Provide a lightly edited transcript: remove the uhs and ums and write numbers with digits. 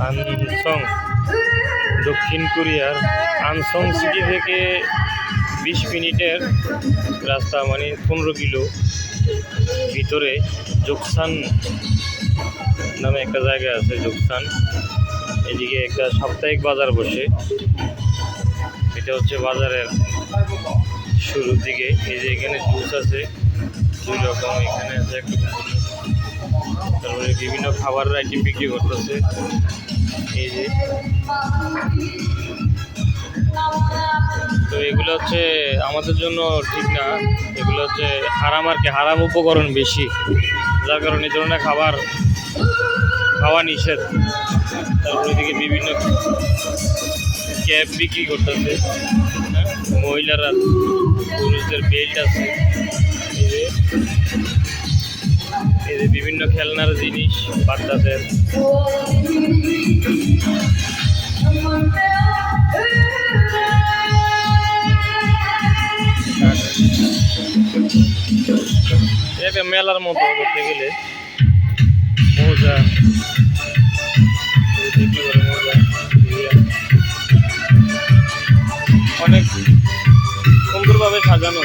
আনসং দক্ষিণ কোরিয়ার আনসং সিটি থেকে 20 মিনিটের রাস্তা, মানে 15 কিলো ভিতরে জোকসান নামে একটা জায়গা আছে। জোকসান, এদিকে একটা সাপ্তাহিক বাজার বসে। এটা হচ্ছে বাজারের শুরুর দিকে। এই যে এখানে জুস আছে 2 রকম, এখানে আছে একটা, তারপরে বিভিন্ন খাবারের আইটেম বিক্রি করতেছে। এই যে, তো এগুলো হচ্ছে আমাদের জন্য ঠিক না, এগুলো হচ্ছে হারাম আর কি, হারাম উপকরণ বেশি, যার কারণে এই ধরনের খাওয়া নিষেধ। তারপরে এদিকে বিভিন্ন ক্যাপ বিক্রি করতেছে, মহিলারা, পুরুষদের বেল্ট আছে। এই যে বিভিন্ন খেলনার জিনিস বাচ্চাদের। একটা মেলার মতো করতে গেলে মজা, অনেক সুন্দরভাবে সাজানো।